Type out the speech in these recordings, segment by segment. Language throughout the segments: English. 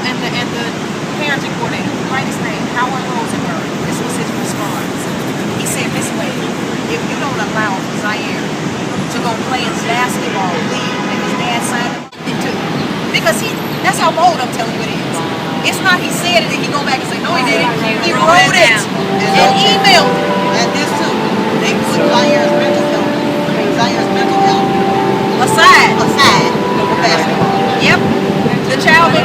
the parenting coordinator, write his name, Howard Rosenberg. This was his response. He said, Miss Wade, if you don't allow Zaire to go play his basketball league that his dad signed him into, because that's how bold I'm telling you it is. It's not he said it and he go back and say, no he didn't. He wrote it and emailed it. And this too, they put Zaire's mental health aside for basketball. Yep. The child is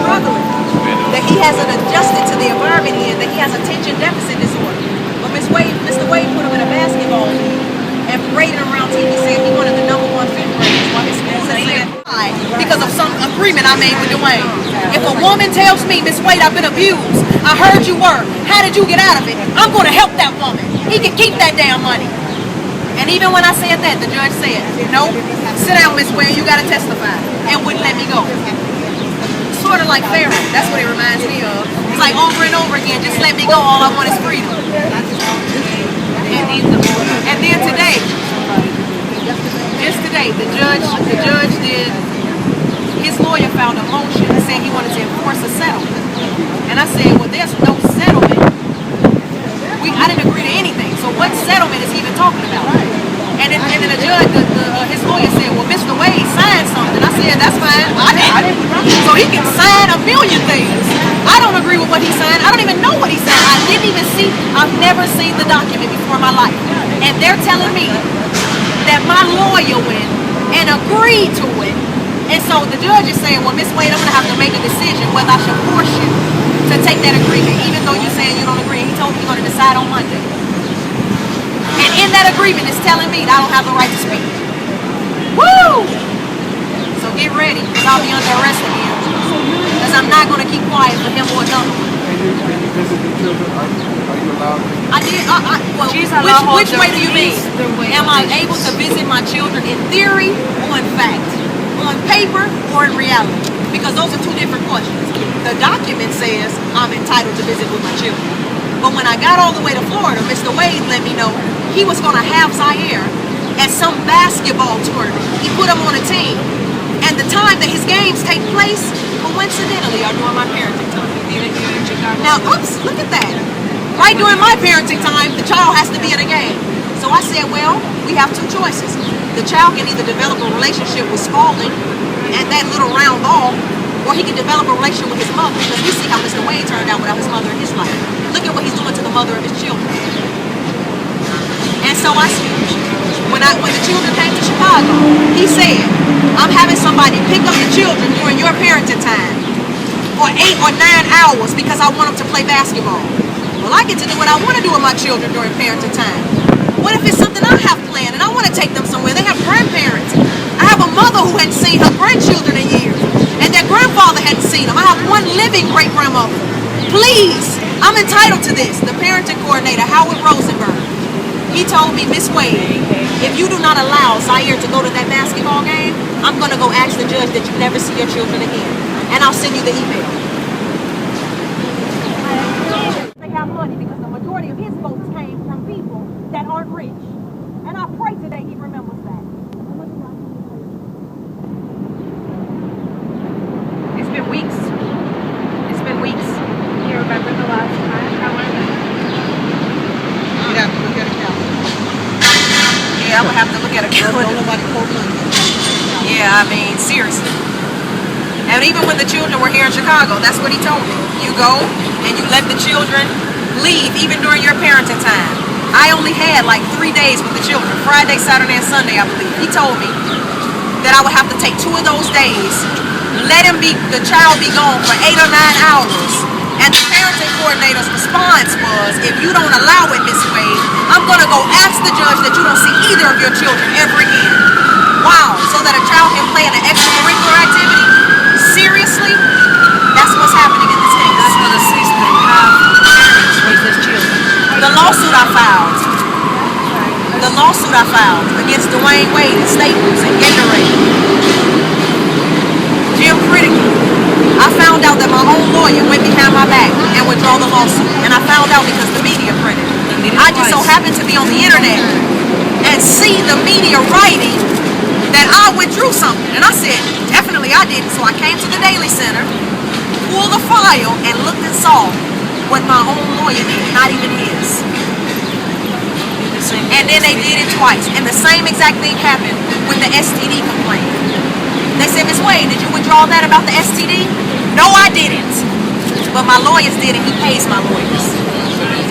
struggling, that he hasn't adjusted to the environment here, that he has attention deficit disorder. But Mr. Wade put him in a basketball league and paraded around TV saying he wanted the #1 fifth graders while his school said because of some agreement I made with Dwyane. If a woman tells me, Miss Wade, I've been abused, I heard you were, how did you get out of it? I'm going to help that woman. He can keep that damn money. And even when I said that, the judge said, no, sit down, Miss Wade, you got to testify, and wouldn't let me go. Sort of like Pharaoh. That's what it reminds me of. It's like over and over again, just let me go, all I want is freedom. And then today, just today, the judge did, his lawyer filed a motion saying he wanted to enforce a settlement. And I said, well, there's no settlement. I didn't agree to anything, so what settlement is he even talking about? And then the judge, his lawyer said, well, Mr. Wade signed something. I said, that's fine. I didn't. So he can sign a million things. I don't agree with what he signed. I don't even know what he signed. I've never seen the document before in my life. And they're telling me that my lawyer went and agreed to it. And so the judge is saying, well, Miss Wade, I'm going to have to make a decision whether I should force you to take that agreement, even though you're saying you don't agree. He told me he's going to decide on Monday. And in that agreement, it's telling me that I don't have the right to speak. Woo! So get ready, because I'll be under arrest again. Because I'm not going to keep quiet for him or another one. When you visit the children, are you allowed to? I did. Well, which way do you mean? Am I able to visit my children in theory or in fact? On paper or in reality? Because those are two different questions. The document says I'm entitled to visit with my children. But when I got all the way to Florida, Mr. Wade let me know he was going to have Zaire at some basketball tournament. He put him on a team. And the time that his games take place, coincidentally, are during my parenting time. Now, oops, look at that. Right during my parenting time, the child has to be in a game. So I said, well, we have two choices. The child can either develop a relationship with Spalding and that little round ball, or he can develop a relationship with his mother, because we see how Mr. Wade turned out without his mother in his life. Look at what he's doing to the mother of his children. And so when the children came to Chicago, he said, I'm having somebody pick up the children during your parenting time for 8 or 9 hours because I want them to play basketball. Well, I get to do what I want to do with my children during parenting time. What if it's something I have planned and I want to take them somewhere? They have grandparents. I have a mother who hadn't seen her grandchildren in years, and their grandfather hadn't seen them. I have one living great-grandmother. Please, I'm entitled to this. The parenting coordinator, Howard Rosenberg, he told me, Miss Wade, if you do not allow Zaire to go to that basketball game, I'm going to go ask the judge that you never see your children again. And I'll send you the email. They have money because the majority of his votes came from people that aren't rich. And I pray today he remembers that. It's been weeks. It's been weeks. You remember the last time? How was it? You'd have to look at a calendar. Yeah, I would have to look at a calendar. Nobody quote money. Yeah, I mean, seriously. And even when the children were here in Chicago, that's what he told me. You go and you let the children leave even during your parenting time. I only had like 3 days with the children, Friday, Saturday, and Sunday, I believe. He told me that I would have to take 2 of those days, let the child be gone for 8 or 9 hours. And the parenting coordinator's response was, if you don't allow it, Miss Wade, I'm going to go ask the judge that you don't see either of your children ever again. Wow, so that a child can play in an extracurricular activity? Seriously? That's what's happening in this case. That's what a sister have parents with his children. The lawsuit I filed against Dwyane Wade and Staples and Gatorade, Jim Critical, I found out that my own lawyer went behind my back and withdrew the lawsuit. And I found out because the media printed it. I just so happened to be on the internet. and see the media writing that I withdrew something. And I said, definitely I didn't. So I came to the Daily Center, pulled the file, and looked and saw what my own lawyer did, not even his. And then they did it twice. And the same exact thing happened with the STD complaint. They said, Ms. Wade, did you withdraw that about the STD? No, I didn't. But my lawyers did, and he pays my lawyers.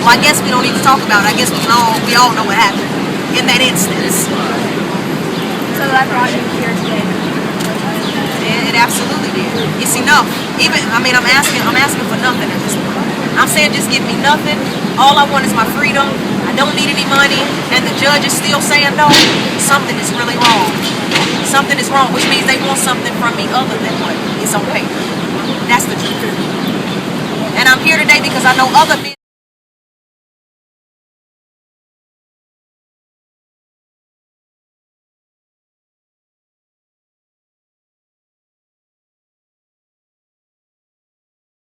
Well, I guess we don't need to talk about it. I guess we all know what happened in that instance. So that brought you here today. It absolutely did. It's enough. I'm asking for nothing at this point. I'm saying just give me nothing. All I want is my freedom. I don't need any money. And the judge is still saying no. Something is really wrong. Something is wrong, which means they want something from me other than what is on paper. That's the truth. And I'm here today because I know other men